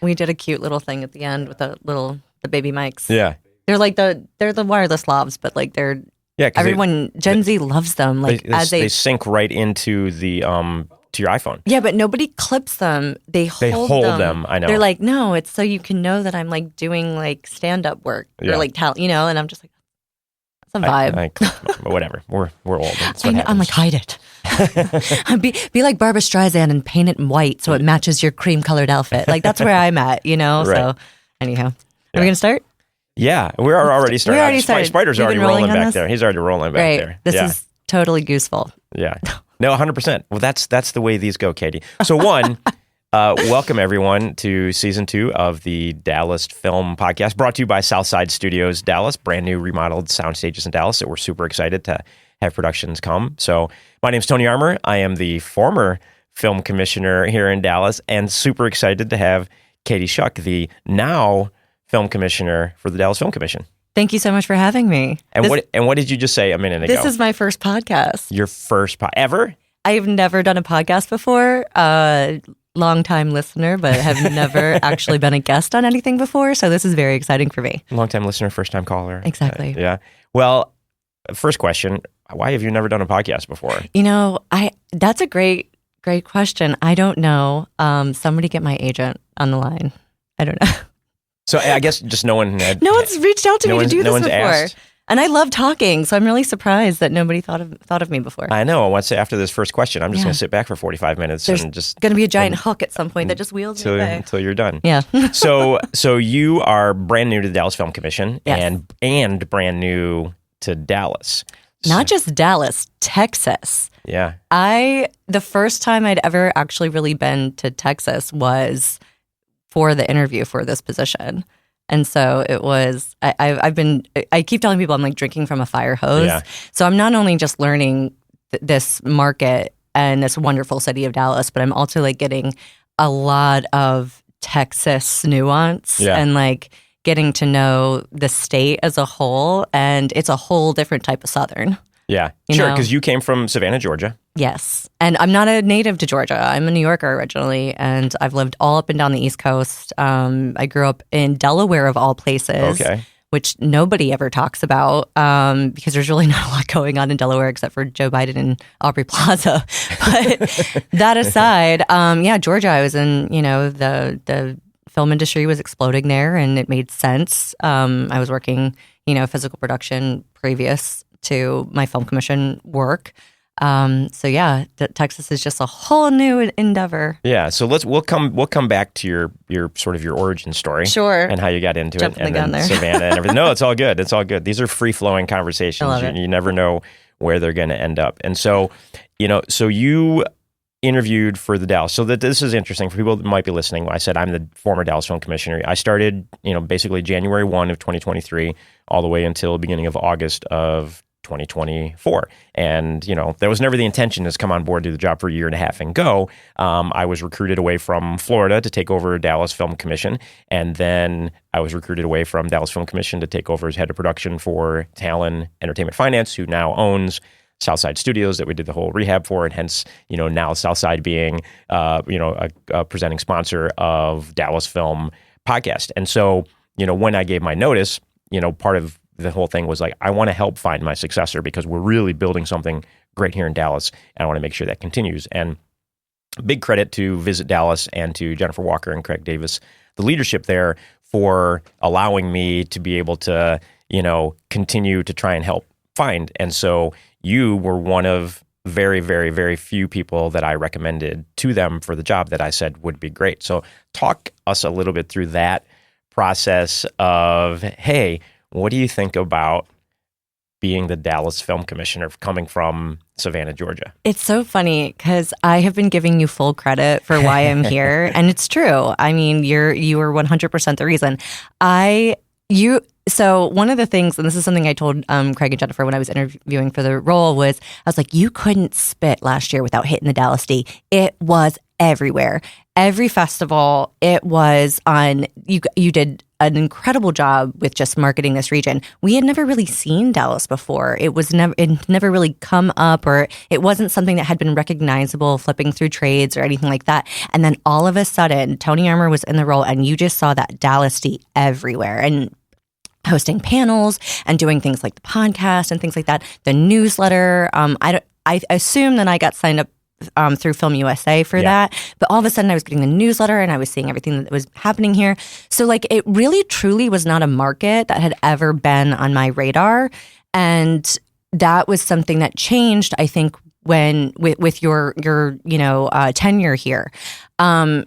We did a cute little thing at the end with the baby mics. Yeah. They're like they're the wireless lavs, but like they're Gen Z loves them. Like they sync right into the to your iPhone. Yeah, but nobody clips them. They hold them. I know. They're like, no, it's so you can know that I'm like doing like stand up work or like and I'm just like, that's a vibe. Whatever. We're old. I'm like, hide it. be like Barbara Streisand and paint it in white so it matches your cream colored outfit. Like that's where I'm at, Right. So anyhow, are we gonna start? Yeah, we're already starting. We already started. Spider's already rolling back there. He's already rolling back there. This is totally useful. Yeah. No, 100%. Well, that's the way these go, Katie. So welcome everyone to season 2 of the Dallas Film Podcast, brought to you by Southside Studios Dallas, brand new remodeled sound stages in Dallas that we're super excited to have productions come. So my name's Tony Armour. I am the former film commissioner here in Dallas and super excited to have Katie Schuck, the now film commissioner for the Dallas Film Commission. Thank you so much for having me. And what did you just say a minute ago? This is my first podcast. Your first ever? I've never done a podcast before. Long-time listener, but have never actually been a guest on anything before. So this is very exciting for me. Long-time listener, first-time caller. Exactly. Yeah. Well, first question, why have you never done a podcast before? That's a great question. I don't know. Somebody get my agent on the line. I don't know. So I guess just no one's reached out to me to do this before. Asked. And I love talking, so I'm really surprised that nobody thought of me before. I know. Once after this first question, I'm just going to sit back for 45 minutes and just going to be a giant hook at some point that just wheels me away until you're done. Yeah. So you are brand new to the Dallas Film Commission, yes. and brand new to Dallas. Not just Dallas, Texas. Yeah. The first time I'd ever actually really been to Texas was for the interview for this position. And so it was, I keep telling people I'm like drinking from a fire hose. Yeah. So I'm not only just learning this market and this wonderful city of Dallas, but I'm also like getting a lot of Texas nuance and like getting to know the state as a whole. And it's a whole different type of Southern. Yeah, sure, because you came from Savannah, Georgia. Yes, and I'm not a native to Georgia. I'm a New Yorker originally, and I've lived all up and down the East Coast. I grew up in Delaware, of all places, which nobody ever talks about because there's really not a lot going on in Delaware except for Joe Biden and Aubrey Plaza. But that aside, Georgia, I was in, the film industry was exploding there, and it made sense. I was working, physical production previous to my film commission work. Texas is just a whole new endeavor. Yeah, so we'll come back to your sort of your origin story, sure, and how you got into Jumping it, and then there. Savannah and everything. No, it's all good. It's all good. These are free flowing conversations. I love it. You never know where they're going to end up, and so so you interviewed for the Dallas. So that this is interesting for people that might be listening. I said I'm the former Dallas Film Commissioner. I started basically January 1 of 2023 all the way until beginning of August of 2024. And, there was never the intention to come on board, do the job for a year and a half and go. I was recruited away from Florida to take over Dallas Film Commission. And then I was recruited away from Dallas Film Commission to take over as head of production for Talon Entertainment Finance, who now owns Southside Studios that we did the whole rehab for. And hence, now Southside being, a presenting sponsor of Dallas Film Podcast. And so, when I gave my notice, part of the whole thing was like, I want to help find my successor because we're really building something great here in Dallas, and I want to make sure that continues. And big credit to Visit Dallas and to Jennifer Walker and Craig Davis, the leadership there, for allowing me to be able to, continue to try and help find. And so you were one of very, very, very few people that I recommended to them for the job that I said would be great. So talk us a little bit through that process of, hey, what do you think about being the Dallas Film Commissioner coming from Savannah, Georgia? It's so funny because I have been giving you full credit for why I'm here. And it's true. I mean, you are 100% the reason. So one of the things, and this is something I told Craig and Jennifer when I was interviewing for the role, was I was like, you couldn't spit last year without hitting the Dallas D. It was everywhere. Every festival, it was on, you did an incredible job with just marketing this region. We had never really seen Dallas before. It never really come up, or it wasn't something that had been recognizable flipping through trades or anything like that. And then all of a sudden, Tony Armour was in the role, and you just saw that Dallas-y everywhere. And hosting panels and doing things like the podcast and things like that, the newsletter. I assume that I got signed up through Film USA for that. But all of a sudden I was getting the newsletter and I was seeing everything that was happening here. So like it really truly was not a market that had ever been on my radar. And that was something that changed, I think, when with your tenure here.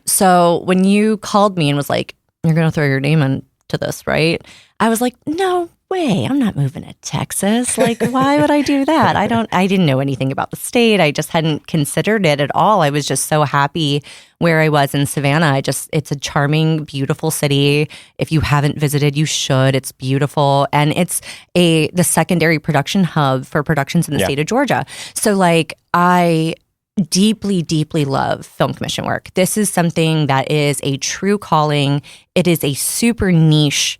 So when you called me and was like, you're going to throw your name into this, right? I was like, no way, I'm not moving to Texas. Like, why would I do that? I didn't know anything about the state. I just hadn't considered it at all. I was just so happy where I was in Savannah. It's a charming, beautiful city. If you haven't visited, you should. It's beautiful. And it's the secondary production hub for productions in the state of Georgia. So like, I deeply, deeply love film commission work. This is something that is a true calling. It is a super niche,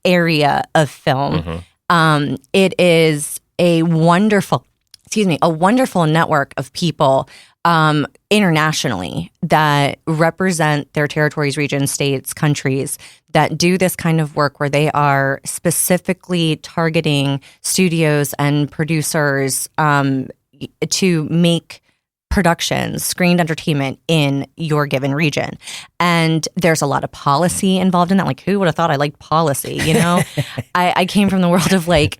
area of film. It is a wonderful network of people internationally that represent their territories, regions, states, countries that do this kind of work where they are specifically targeting studios and producers to make productions, screened entertainment in your given region. And there's a lot of policy involved in that. Like, who would have thought I liked policy? I came from the world of I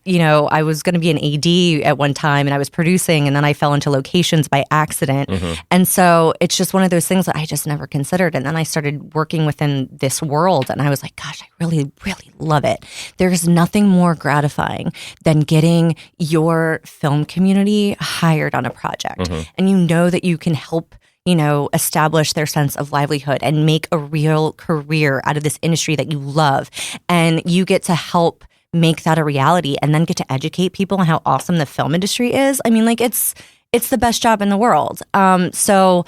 was going to be an AD at one time and I was producing, and then I fell into locations by accident. And so it's just one of those things that I just never considered. And then I started working within this world and I was like, gosh, I really, really love it. There's nothing more gratifying than getting your film community hired on a project. And that you can help, establish their sense of livelihood and make a real career out of this industry that you love. And you get to help make that a reality and then get to educate people on how awesome the film industry is. I mean, like it's the best job in the world. So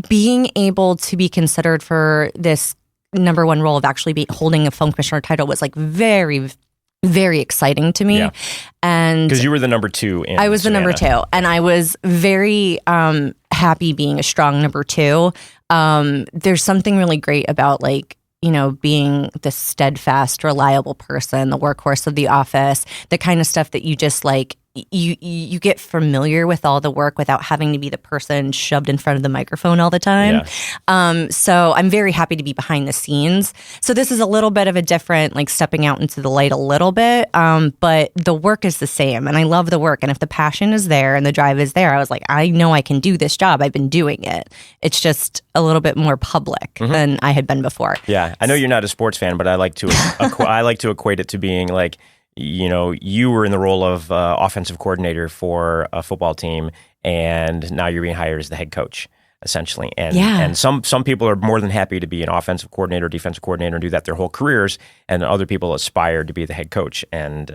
being able to be considered for this number one role of actually holding a film commissioner title was like very, very exciting to me. Yeah. And because you were the number 2 in I was Savannah. the number 2, and I was very happy being a strong number 2. There's something really great about being the steadfast, reliable person, the workhorse of the office, the kind of stuff that you just you get familiar with all the work without having to be the person shoved in front of the microphone all the time. So I'm very happy to be behind the scenes. So this is a little bit of a different, stepping out into the light a little bit. But the work is the same and I love the work. And if the passion is there and the drive is there, I was like, I know I can do this job. I've been doing it. It's just a little bit more public than I had been before. Yeah. I know you're not a sports fan, but I like to equate it to being like, you were in the role of offensive coordinator for a football team, and now you're being hired as the head coach, essentially. And some people are more than happy to be an offensive coordinator, defensive coordinator, and do that their whole careers, and other people aspire to be the head coach. And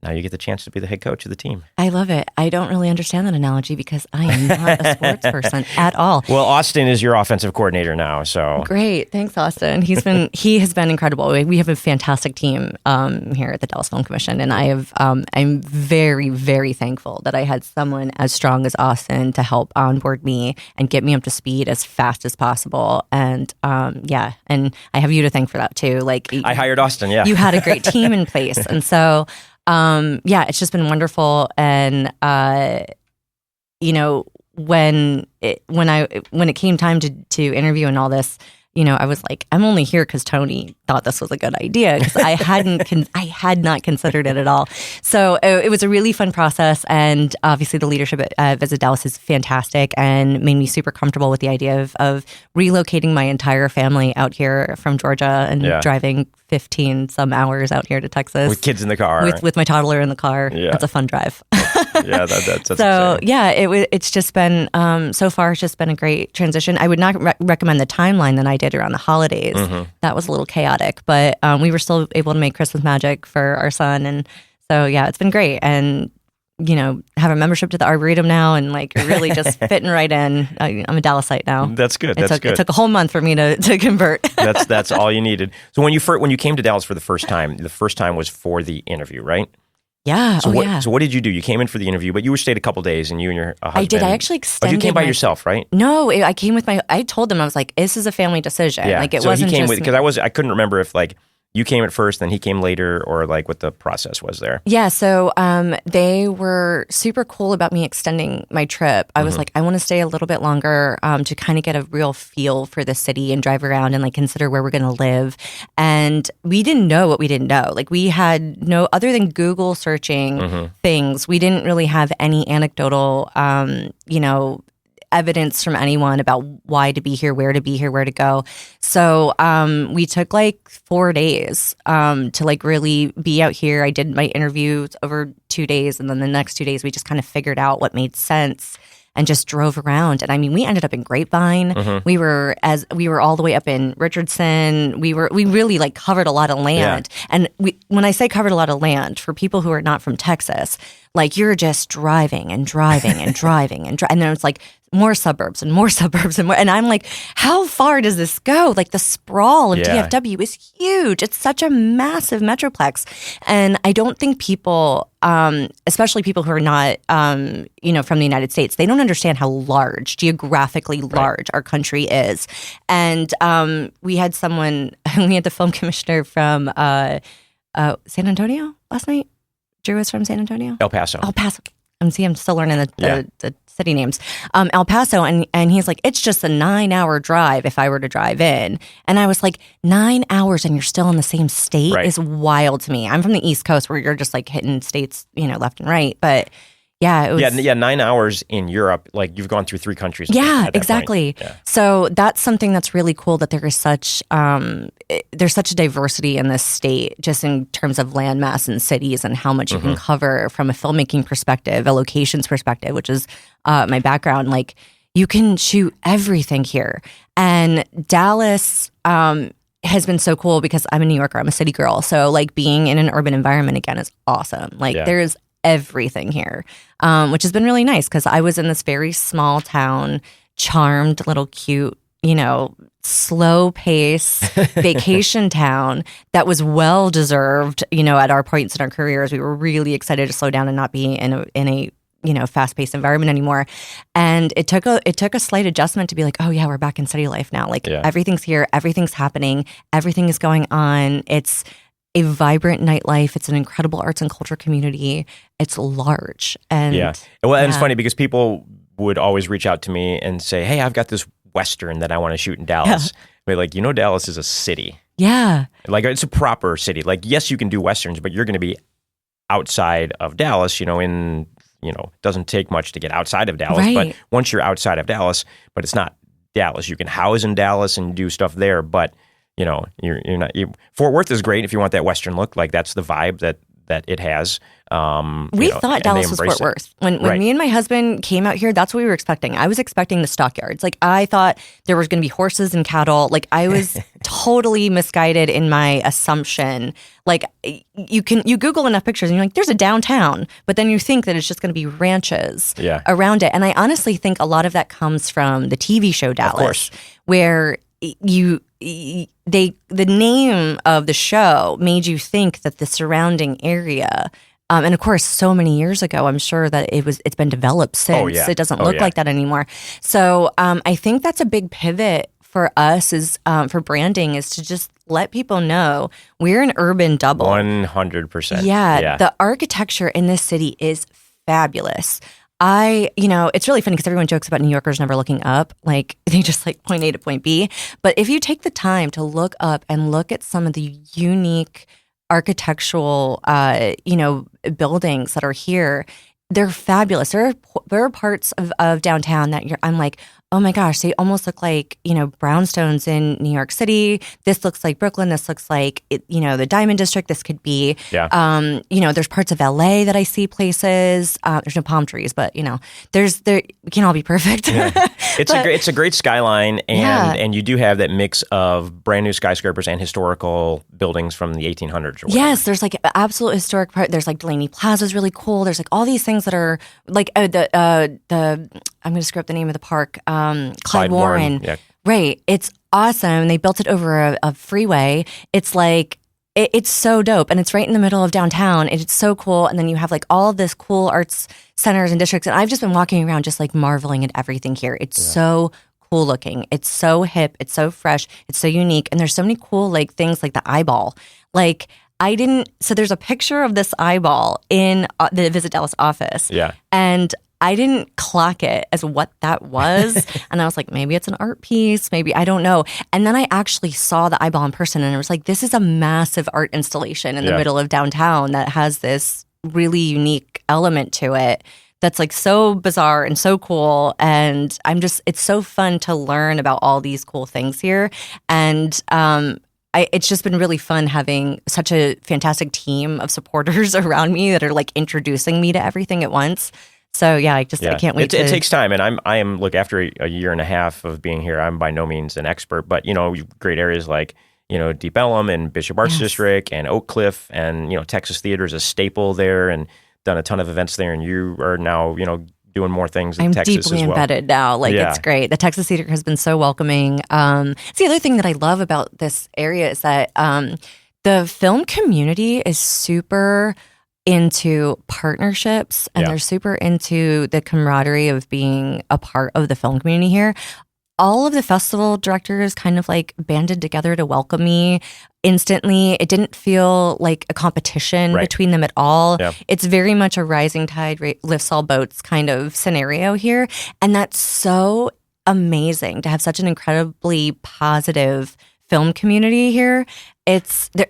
now you get the chance to be the head coach of the team. I love it. I don't really understand that analogy because I am not a sports person at all. Well, Austin is your offensive coordinator now, so great. Thanks, Austin. He has been incredible. We have a fantastic team here at the Dallas Film Commission, and I'm very, very thankful that I had someone as strong as Austin to help onboard me and get me up to speed as fast as possible. And and I have you to thank for that too. I hired Austin. Yeah, you had a great team in place, and so. It's just been wonderful. And, when it came time to interview and all this, I was like, I'm only here because Tony thought this was a good idea because I had not considered it at all. So it was a really fun process, and obviously the leadership at Visit Dallas is fantastic and made me super comfortable with the idea of relocating my entire family out here from Georgia and driving 15 some hours out here to Texas with kids in the car, with my toddler in the car. Yeah. That's a fun drive. That's so exciting. It's just been so far it's just been a great transition. I would not recommend the timeline that I did around the holidays. That was a little chaotic, but we were still able to make Christmas magic for our son, and so it's been great. And have a membership to the Arboretum now, and like really just fitting right in. I'm a Dallasite now. That's good. It took a whole month for me to convert. That's all you needed. So when you came to Dallas for the first time was for the interview, right? Yeah. So what did you do? You came in for the interview, but you were stayed a couple days, and you and your husband. I did. I actually extended. Oh, you came by yourself, right? No, I came with I told them, I was like, this is a family decision. Yeah. Like it so wasn't he came just because I couldn't remember if like you came at first, then he came later, or like what the process was there. Yeah, so they were super cool about me extending my trip. I was like, I want to stay a little bit longer to kind of get a real feel for the city and drive around and like consider where we're going to live. And we didn't know what we didn't know. Like we had other than Google searching things, we didn't really have any anecdotal, evidence from anyone about why to be here, where to be here, where to go. So we took like 4 days to like really be out here. I did my interviews over 2 days, and then the next 2 days we just kind of figured out what made sense and just drove around. And I mean, we ended up in Grapevine. We were all the way up in Richardson. We really like covered a lot of land. Yeah. And when I say covered a lot of land, for people who are not from Texas, like you're just driving and driving and driving and then it's like more suburbs and more suburbs and more. And I'm like, how far does this go? Like the sprawl of DFW is huge. It's such a massive metroplex. And I don't think people, especially people who are not, from the United States, they don't understand how geographically large our country is. And we had the film commissioner from San Antonio last night. Drew was from San Antonio? El Paso. I'm still learning the city names. El Paso, and he's like, it's just a 9-hour drive if I were to drive in. And I was like, 9 hours and you're still in the same state is wild to me. I'm from the East Coast where you're just like hitting states, left and right. But yeah, it was... Yeah, 9 hours in Europe, like you've gone through 3 countries. Yeah, exactly. Yeah. So that's something that's really cool, that there is there's such a diversity in this state, just in terms of landmass and cities and how much you can cover from a filmmaking perspective, a locations perspective, which is my background. Like you can shoot everything here. And Dallas has been so cool because I'm a New Yorker, I'm a city girl. So like being in an urban environment again is awesome. Like there's everything here, which has been really nice because I was in this very small town, charmed little cute, slow pace vacation town that was well deserved, at our points in our careers. We were really excited to slow down and not be in a fast-paced environment anymore. And it took a slight adjustment to be like, oh yeah, we're back in city life now. Like everything's here, everything's happening, everything is going on. It's a vibrant nightlife. It's an incredible arts and culture community. It's large. And and it's funny because people would always reach out to me and say, hey, I've got this Western that I want to shoot in Dallas. But like, Dallas is a city. Yeah. Like it's a proper city. Like, yes, you can do Westerns, but you're going to be outside of Dallas, doesn't take much to get outside of Dallas. Right. But once you're outside of Dallas, but it's not Dallas, you can house in Dallas and do stuff there, but you're not. Fort Worth is great if you want that Western look. Like that's the vibe that it has. We thought Dallas was Fort Worth. When me and my husband came out here, that's what we were expecting. I was expecting the stockyards. Like I thought there was going to be horses and cattle. Like I was totally misguided in my assumption. Like you Google enough pictures and you're like, there's a downtown, but then you think that it's just going to be ranches around it. And I honestly think a lot of that comes from the TV show Dallas, where the name of the show made you think that the surrounding area, and of course, so many years ago, I'm sure that it's been developed since. Oh, yeah. It doesn't look like that anymore. So I think that's a big pivot for us for branding, is to just let people know we're an urban double. 100%. Yeah, the architecture in this city is fabulous. It's really funny because everyone jokes about New Yorkers never looking up. Like they just like point A to point B. But if you take the time to look up and look at some of the unique architectural, buildings that are here, they're fabulous. There are parts of downtown that I'm like, oh my gosh, they almost look like, brownstones in New York City. This looks like Brooklyn. This looks like, the Diamond District. This could be, there's parts of LA that I see places. There's no palm trees, but, we can't all be perfect. Yeah. It's a great skyline, and you do have that mix of brand new skyscrapers and historical buildings from the 1800s. Or yes, there's like absolute historic part. There's like Delaney Plaza is really cool. There's like all these things that are like the I'm going to screw up the name of the park. Clyde Warren. Yeah. Right. It's awesome. They built it over a freeway. It's like, it's so dope. And it's right in the middle of downtown. It's so cool. And then you have like all of this cool arts centers and districts. And I've just been walking around just like marveling at everything here. It's so cool looking. It's so hip. It's so fresh. It's so unique. And there's so many cool like things like the eyeball. Like so there's a picture of this eyeball in the Visit Dallas office. Yeah. And I didn't clock it as what that was. And I was like, maybe it's an art piece. Maybe, I don't know. And then I actually saw the eyeball in person and I was like, this is a massive art installation in the middle of downtown that has this really unique element to it that's like so bizarre and so cool. And it's so fun to learn about all these cool things here. And, it's just been really fun having such a fantastic team of supporters around me that are like introducing me to everything at once. So I can't wait. It takes time, and I am look, after a year and a half of being here, I'm by no means an expert, but great areas like Deep Ellum and Bishop Arts District and Oak Cliff, and Texas Theater is a staple there, and done a ton of events there, and you are now doing more things in Texas as well. I'm deeply embedded now. It's great. The Texas Theater has been so welcoming. It's the other thing that I love about this area is that the film community is super into partnerships, and they're super into the camaraderie of being a part of the film community here. All of the festival directors kind of like banded together to welcome me instantly. It didn't feel like a competition between them at all. Yeah. It's very much a rising tide lifts all boats kind of scenario here. And that's so amazing to have such an incredibly positive film community here.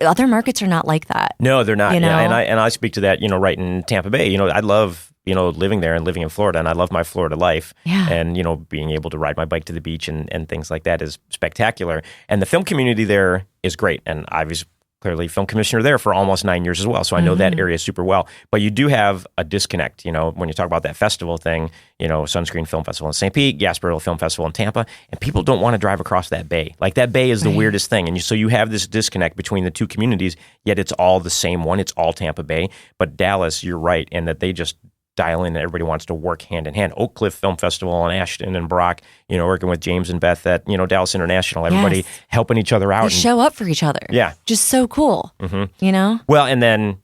Other markets are not like that. No, they're not. And I speak to that, right in Tampa Bay. I love, living there and living in Florida, and I love my Florida life. Yeah. And, being able to ride my bike to the beach and things like that is spectacular. And the film community there is great. And I was clearly film commissioner there for almost 9 years as well. So I know that area super well. But you do have a disconnect, when you talk about that festival thing, Sunscreen Film Festival in St. Pete, Gasparilla Film Festival in Tampa, and people don't want to drive across that bay. Like that bay is the weirdest thing. And so you have this disconnect between the two communities, yet it's all the same one. It's all Tampa Bay. But Dallas, you're right, in that they just dial in and everybody wants to work hand in hand. Oak Cliff Film Festival in Ashton and Brock, working with James and Beth at, Dallas International, everybody helping each other out. They show up for each other. Yeah. Just so cool, Well, and then,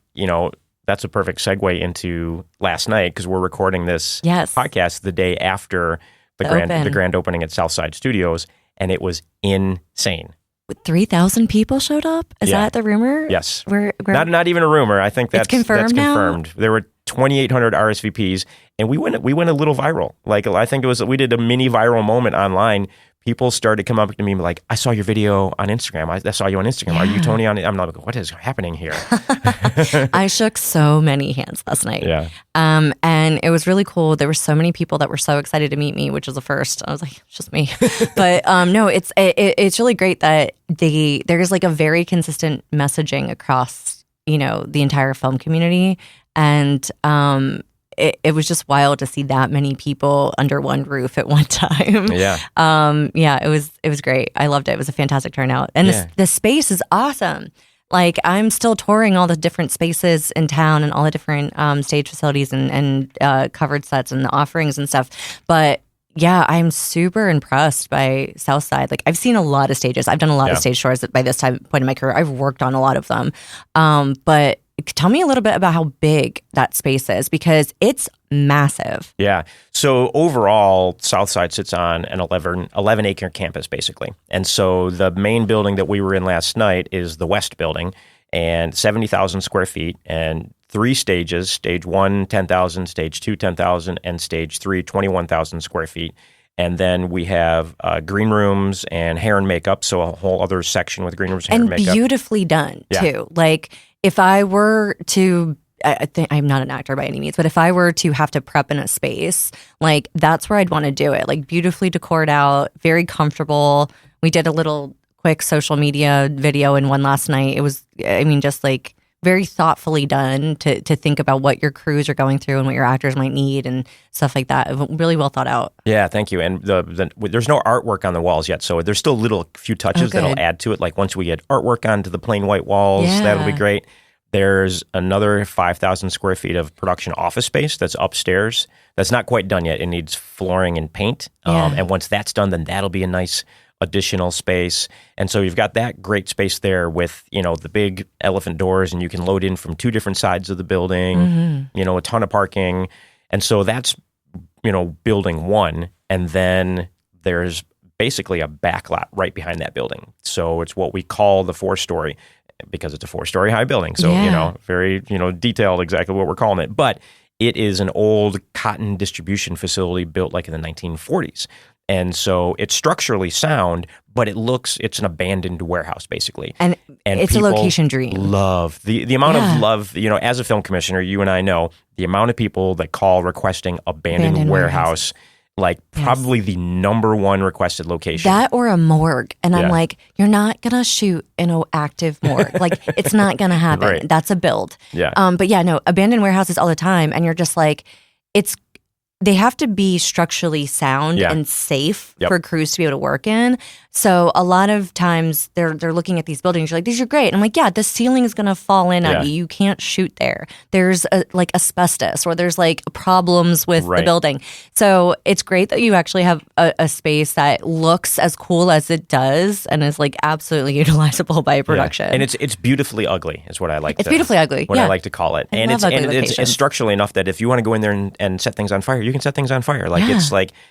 that's a perfect segue into last night, because we're recording this podcast the day after the grand opening at Southside Studios, and it was insane. 3,000 people showed up? Is that the rumor? Yes. Not even a rumor. I think that's confirmed. There were 2,800 RSVPs, and we went a little viral. Like, I think we did a mini viral moment online. People started coming up to me and be like, I saw your video on Instagram. I saw you on Instagram. Are you Tony on it? I'm like, what is happening here? I shook so many hands last night. Yeah. And it was really cool. There were so many people that were so excited to meet me, which was the first. I was like, it's just me. But no, it's really great that there's like a very consistent messaging across, the entire film community. And it was just wild to see that many people under one roof at one time. Yeah. It was great. I loved it. It was a fantastic turnout. And the space is awesome. Like, I'm still touring all the different spaces in town and all the different stage facilities and covered sets and the offerings and stuff. But yeah, I'm super impressed by Southside. Like, I've seen a lot of stages. I've done a lot of stage tours by this point in my career. I've worked on a lot of them. But tell me a little bit about how big that space is, because it's massive. Yeah. So overall, Southside sits on an 11-acre campus, basically. And so the main building that we were in last night is the West Building, and 70,000 square feet, and 3 stages. Stage 1, 10,000, Stage 2, 10,000, and Stage 3, 21,000 square feet. And then we have green rooms and hair and makeup, so a whole other section with green rooms, hair and makeup. And beautifully done, too. Like, if I were to I think I'm not an actor by any means, but if I were to have to prep in a space, like that's where I'd want to do it. Like beautifully decored out, very comfortable. We did a little quick social media video in one last night. It was, I mean, just like very thoughtfully done to think about what your crews are going through and what your actors might need and stuff like that. Really well thought out. Yeah, thank you. And there's no artwork on the walls yet, so there's still little few touches that'll add to it. Like once we get artwork onto the plain white walls, that'll be great. There's another 5,000 square feet of production office space that's upstairs. That's not quite done yet. It needs flooring and paint. And once that's done, then that'll be a nice additional space. And so you've got that great space there with, the big elephant doors, and you can load in from two different sides of the building, a ton of parking. And so that's, building one. And then there's basically a backlot right behind that building. So it's what we call the 4-story, because it's a 4-story high building. So, very, detailed exactly what we're calling it. But it is an old cotton distribution facility built like in the 1940s. And so it's structurally sound, but it's an abandoned warehouse, basically. And it's a location dream. Love the amount of love, as a film commissioner, you and I know the amount of people that call requesting abandoned warehouse, like probably the number one requested location. That or a morgue. And I'm like, you're not going to shoot in an active morgue. Like, it's not going to happen. Right. That's a build. Yeah. But abandoned warehouses all the time. And you're just like, they have to be structurally sound and safe for crews to be able to work in. So a lot of times they're looking at these buildings. You're like, these are great. And I'm like, the ceiling is going to fall in on you. You can't shoot there. There's like asbestos or there's like problems with the building. So it's great that you actually have a space that looks as cool as it does and is like absolutely utilizable by production. And it's beautifully ugly is what I like. It's beautifully ugly. What I like to call it. And it's structurally enough that if you want to go in there and set things on fire, you can set things on fire.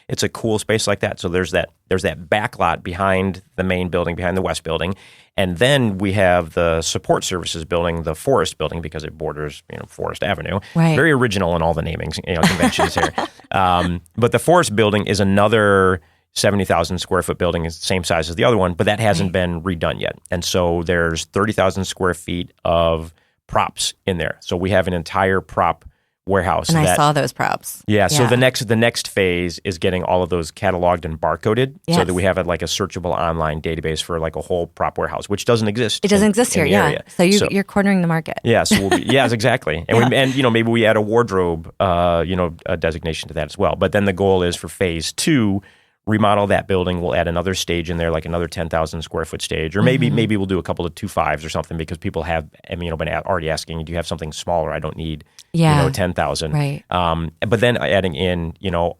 It's a cool space like that. So there's that back lot behind the main building, behind the west building. And then we have the support services building, the Forest building, because it borders, Forest Avenue. Right. Very original in all the naming, conventions here. But the Forest building is another 70,000 square foot building, is the same size as the other one, but that hasn't been redone yet. And so there's 30,000 square feet of props in there. So we have an entire prop warehouse. And I saw those props. Yeah. So the next phase is getting all of those cataloged and barcoded so that we have a searchable online database for like a whole prop warehouse, which doesn't exist. It doesn't exist here. Area. So you're cornering the market. Yeah. So yes, exactly. And maybe we add a wardrobe, a designation to that as well. But then the goal is for phase 2, remodel that building. We'll add another stage in there, like another 10,000 square foot stage, or maybe we'll do a couple of 2.5s or something, because people have been already asking, do you have something smaller? I don't need 10,000. Right. But then adding in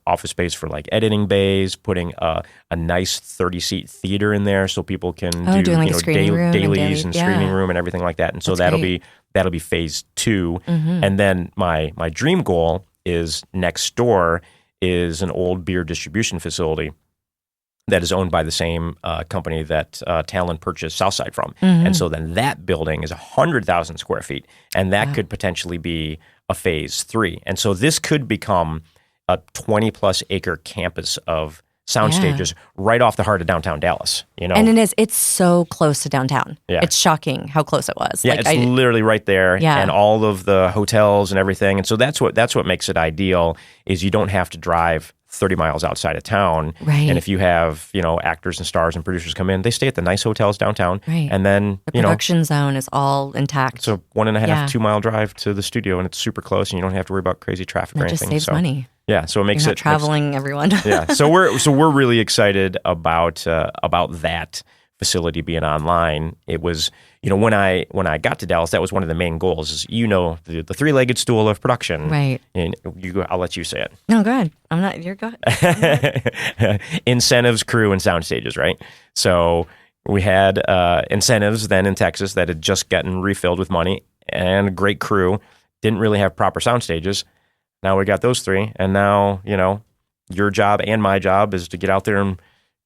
office space for like editing bays, putting a nice 30-seat theater in there so people can do like dailies and screening room and everything like that. And so that'll be phase 2. And then my dream goal is next door is an old beer distribution facility that is owned by the same company that Talon purchased Southside from. And so then that building is 100,000 square feet, and that could potentially be a phase 3. And so this could become a 20-plus acre campus of sound stages right off the heart of downtown Dallas. And it's so close to downtown. Yeah. It's shocking how close it was. Yeah, it's literally right there, and all of the hotels and everything. And so that's what makes it ideal, is you don't have to drive 30 miles outside of town. Right. And if you have, actors and stars and producers come in, they stay at the nice hotels downtown. Right. And then, the production zone is all intact. It's a 1.5, 2 mile drive to the studio, and it's super close, and you don't have to worry about crazy traffic or anything. It just saves money. Yeah, so it makes You're not traveling everyone. Yeah, so we're really excited about that facility being online. It was, when I got to Dallas, that was one of the main goals. Is the 3-legged stool of production, right? And I'll let you say it. No, go ahead. I'm not. You're go ahead. Incentives, crew, and sound stages, right? So we had incentives then in Texas that had just gotten refilled with money, and a great crew. Didn't really have proper sound stages. Now we got those 3, and now, your job and my job is to get out there and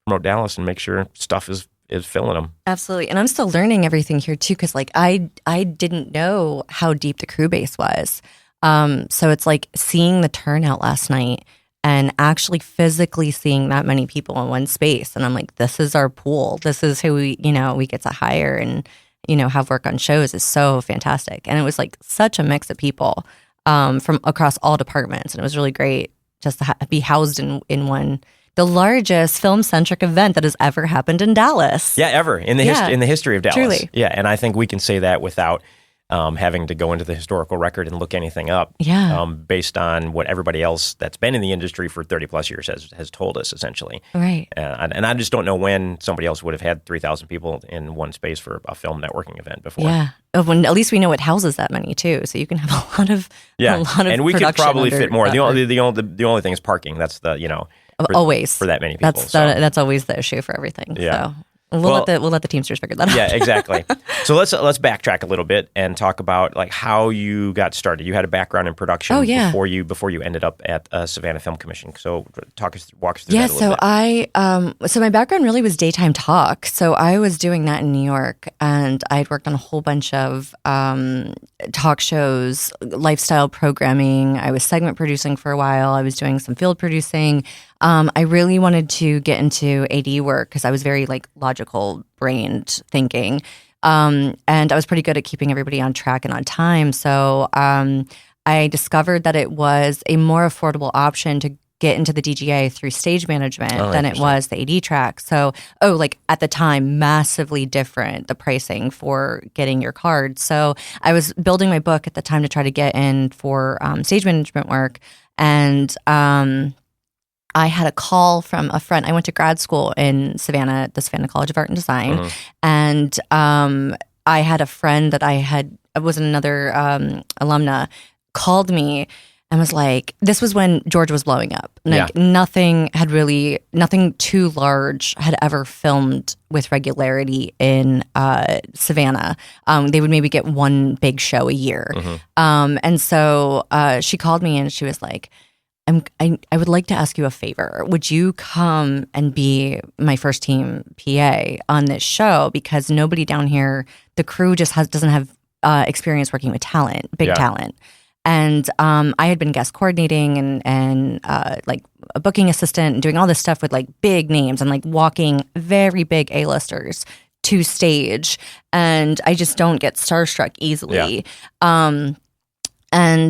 promote Dallas and make sure stuff is filling them. Absolutely. And I'm still learning everything here too, because I didn't know how deep the crew base was. So it's like seeing the turnout last night and actually physically seeing that many people in one space. And I'm like, this is our pool. This is who we get to hire. And have work on shows is so fantastic. And it was like such a mix of people from across all departments. And it was really great just to be housed in one, the largest film-centric event that has ever happened in Dallas. Yeah, ever in the in the history of Dallas. Truly. Yeah, and I think we can say that without having to go into the historical record and look anything up. Yeah. Based on what everybody else that's been in the industry for 30 plus years has told us, essentially. Right. And I just don't know when somebody else would have had 3,000 people in one space for a film networking event before. Yeah. When at least we know it houses that many too, so you can have a lot of and we could probably fit more. The only thing is parking. That's always for that many people. That's always the issue for everything. Yeah. So. We'll let the Teamsters figure that out. Yeah, exactly. So let's backtrack a little bit and talk about like how you got started. You had a background in production before you ended up at Savannah Film Commission. So walk us through that a little bit. So my background really was daytime talk. So I was doing that in New York, and I had worked on a whole bunch of talk shows, lifestyle programming. I was segment producing for a while. I was doing some field producing. I really wanted to get into AD work because I was very like logical brained thinking. And I was pretty good at keeping everybody on track and on time. So I discovered that it was a more affordable option to get into the DGA through stage management than it was the AD track. So, like at the time, massively different, the pricing for getting your card. So I was building my book at the time to try to get in for stage management work. And I had a call from a friend. I went to grad school in Savannah, the Savannah College of Art and Design. And I had a friend that I was another alumna, called me and was like, this was when Georgia was blowing up. Like nothing too large had ever filmed with regularity in Savannah. They would maybe get one big show a year. And so she called me and she was like, I would like to ask you a favor. Would you come and be my first team PA on this show? Because nobody down here, the crew just doesn't have experience working with big talent. And I had been guest coordinating and like a booking assistant and doing all this stuff with like big names and like walking very big A-listers to stage. And I just don't get starstruck easily. And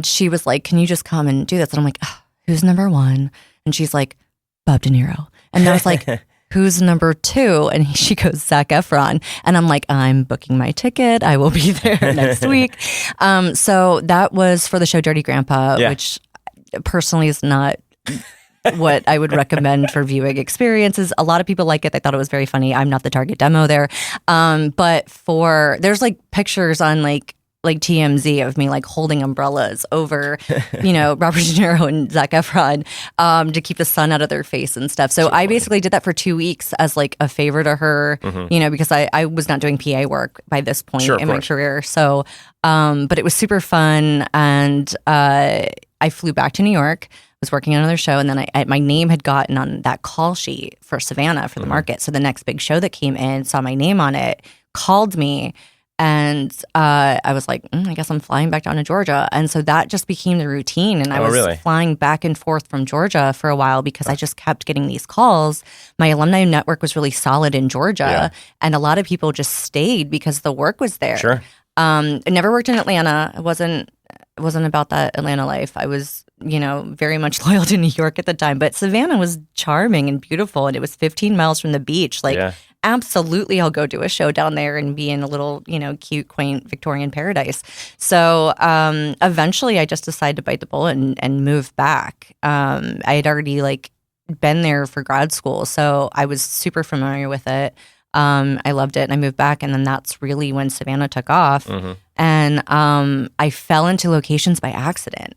she was like, can you just come and do this? And I'm like, who's number one? And she's like, Bob De Niro. And I was like, who's number two? And she goes, Zac Efron. And I'm like, I'm booking my ticket. I will be there next week. So that was for the show Dirty Grandpa, which personally is not what I would recommend for viewing experiences. A lot of people like it. They thought it was very funny. I'm not the target demo there. But there's like pictures on like TMZ of me like holding umbrellas over, Robert De Niro and Zac Efron to keep the sun out of their face and stuff. So I basically did that for 2 weeks as like a favor to her, because I was not doing PA work by this point in my career. So, but it was super fun. And I flew back to New York, was working on another show. And then my name had gotten on that call sheet for Savannah for the market. So the next big show that came in, saw my name on it, called me. And I was like, I guess I'm flying back down to Georgia. And so that just became the routine. And I was flying back and forth from Georgia for a while because I just kept getting these calls. My alumni network was really solid in Georgia. And a lot of people just stayed because the work was there. Sure. I never worked in Atlanta. It wasn't about that Atlanta life. I was, very much loyal to New York at the time. But Savannah was charming and beautiful. And it was 15 miles from the beach. Absolutely, I'll go do a show down there and be in a little, cute, quaint Victorian paradise. So eventually I just decided to bite the bullet and move back. I had already been there for grad school, so I was super familiar with it. I loved it, and I moved back, and then that's really when Savannah took off. And I fell into locations by accident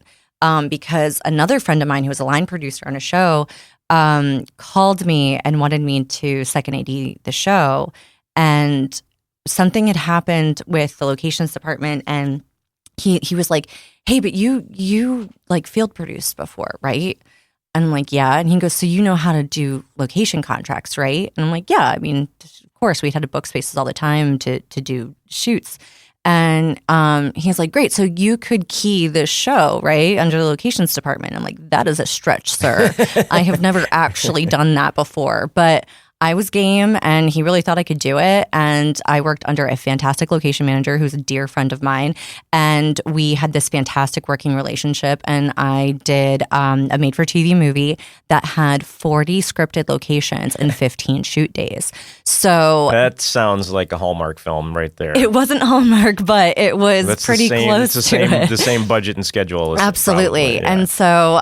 because another friend of mine who was a line producer on a show called me and wanted me to second AD the show. And something had happened with the locations department, and he was like, hey, but you like field produced before, right? And I'm like, yeah. And he goes, so you know how to do location contracts, right? And I'm like, yeah, I mean, of course, we had to book spaces all the time to do shoots. And he's like, great, so you could key this show, right, under the locations department. I'm like, that is a stretch, sir. I have never actually done that before. But I was game, and he really thought I could do it. And I worked under a fantastic location manager who's a dear friend of mine. And we had this fantastic working relationship. And I did a made-for-TV movie that had 40 scripted locations and 15 shoot days. So that sounds like a Hallmark film right there. It wasn't Hallmark, but it was pretty close to it. The same budget and schedule. Absolutely. Probably, yeah. And so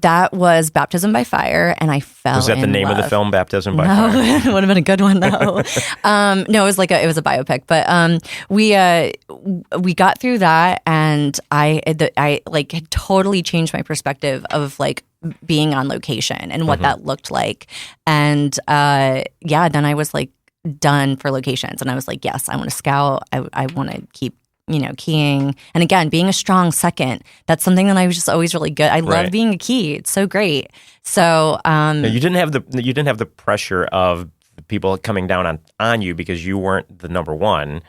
that was Baptism by Fire, and I fell in love. Was that the name of the film, Baptism by Fire? No, it would have been a good one though. No, it was a biopic, but we got through that, and I like had totally changed my perspective of like being on location and what that looked like. And then I was like done for locations, and I was like, yes, I want to scout. I want to keep keying. And again, being a strong second, that's something that I was just always really good. I love being a key. It's so great. So you didn't have the pressure of people coming down on you because you weren't the number one.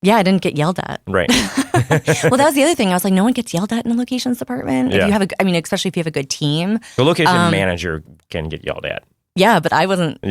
Yeah, I didn't get yelled at. Right. Well, that was the other thing. I was like, no one gets yelled at in the locations department. If you have especially if you have a good team. The location manager can get yelled at. Yeah, but I wasn't in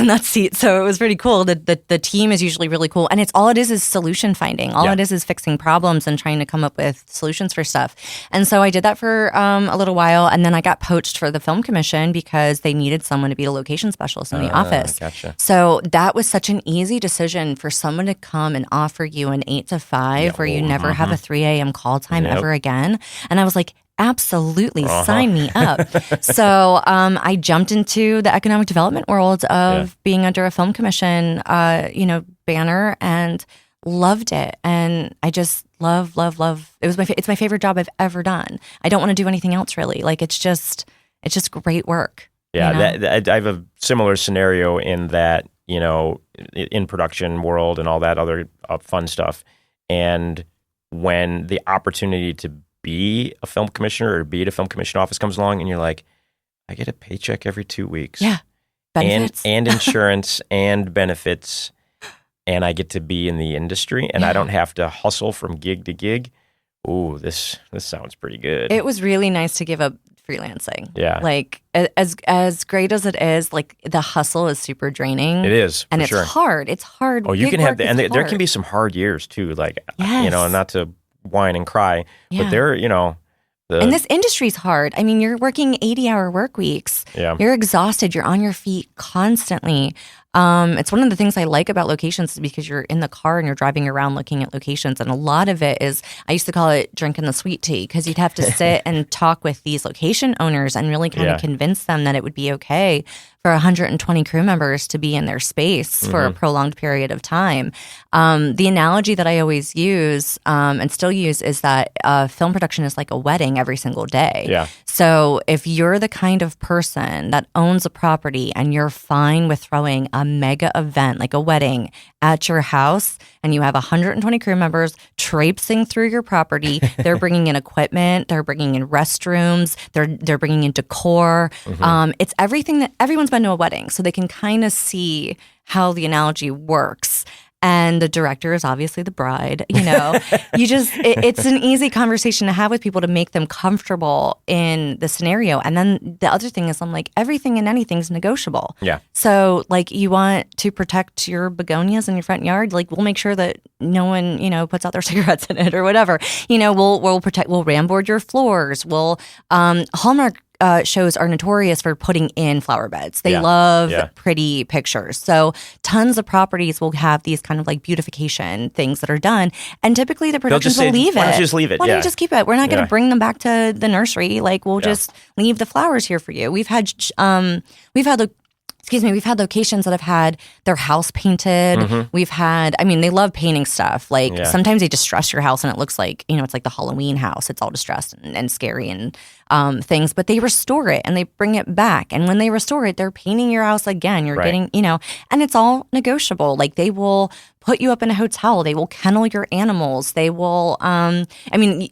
that seat, so it was pretty cool. The team is usually really cool, and all it is solution finding. All it is fixing problems and trying to come up with solutions for stuff. And so I did that for a little while, and then I got poached for the film commission because they needed someone to be a location specialist in the office. Gotcha. So that was such an easy decision for someone to come and offer you an 8 to 5 where you never have a 3 a.m. call time ever again. And I was like, absolutely, sign me up. So I jumped into the economic development world of being under a film commission, banner, and loved it. And I just love. It's my favorite job I've ever done. I don't want to do anything else really. Like it's just great work. Yeah, I have a similar scenario in that in production world and all that other fun stuff. And when the opportunity to be a film commissioner or be at a film commission office comes along and you're like, I get a paycheck every 2 weeks. Yeah. Benefits. And insurance and benefits. And I get to be in the industry and I don't have to hustle from gig to gig. Ooh, this sounds pretty good. It was really nice to give up freelancing. Yeah. Like as great as it is, like the hustle is super draining. It is. And it's sure. hard. It's hard. Oh, you can have and there can be some hard years too. Like, not to whine and cry, but they're, and this industry's hard. I mean, you're working 80-hour work weeks. Yeah. You're exhausted. You're on your feet constantly. It's one of the things I like about locations is because you're in the car and you're driving around looking at locations. And a lot of it is, I used to call it drinking the sweet tea because you'd have to sit and talk with these location owners and really kind of convince them that it would be okay for 120 crew members to be in their space for a prolonged period of time. The analogy that I always use and still use is that film production is like a wedding every single day. Yeah. So if you're the kind of person that owns a property and you're fine with throwing a mega event like a wedding at your house and you have 120 crew members traipsing through your property, they're bringing in equipment, they're bringing in restrooms, they're bringing in decor. It's everything that everyone's been to a wedding, so they can kind of see how the analogy works. And the director is obviously the bride. It's an easy conversation to have with people to make them comfortable in the scenario. And then the other thing is, I'm like, everything and anything's negotiable. Yeah. So like, you want to protect your begonias in your front yard, like we'll make sure that no one, puts out their cigarettes in it or whatever. We'll protect. We'll ramboard your floors. We'll Hallmark shows are notorious for putting in flower beds. They love pretty pictures. So tons of properties will have these kind of like beautification things that are done. And typically the productions will leave it. Why don't you just leave it? Why don't you just keep it? We're not going to bring them back to the nursery. Like we'll just leave the flowers here for you. We've had locations that have had their house painted. We've had, they love painting stuff. Like sometimes they distress your house and it looks like, it's like the Halloween house. It's all distressed and scary and things, but they restore it and they bring it back. And when they restore it, they're painting your house again. You're getting, and it's all negotiable. Like they will put you up in a hotel. They will kennel your animals. They will,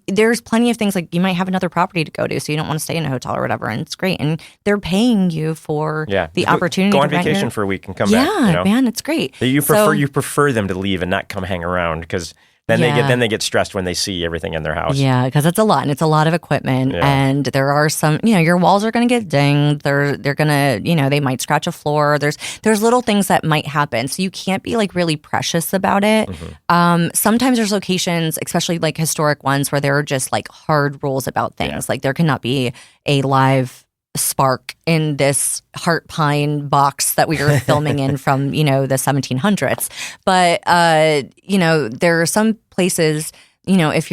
there's plenty of things like you might have another property to go to, so you don't want to stay in a hotel or whatever. And it's great. And they're paying you for the opportunity to go on to vacation for a week and come back. Yeah, man, it's great. You prefer them to leave and not come hang around because Then they get stressed when they see everything in their house. Yeah, because it's a lot, and it's a lot of equipment, and there are some, your walls are going to get dinged. They're going to, they might scratch a floor. There's little things that might happen, so you can't be like really precious about it. Sometimes there's locations, especially like historic ones, where there are just like hard rules about things. Like there cannot be a live spark in this heart pine box that we were filming in from, the 1700s. But, there are some places, if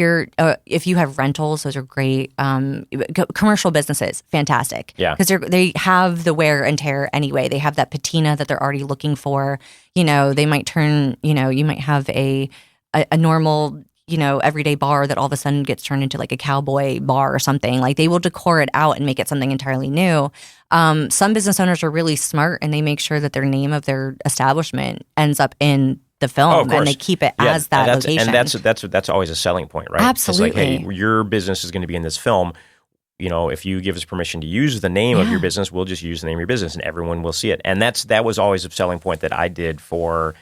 you have rentals, those are great. Commercial businesses, fantastic. Yeah. Because they have the wear and tear anyway. They have that patina that they're already looking for. They might turn, you might have a normal, everyday bar that all of a sudden gets turned into like a cowboy bar or something. Like they will decor it out and make it something entirely new. Some business owners are really smart and they make sure that their name of their establishment ends up in the film and they keep it as that location. And that's always a selling point, right? Absolutely. It's like, hey, your business is going to be in this film. If you give us permission to use the name of your business, we'll just use the name of your business and everyone will see it. And that was always a selling point that I did for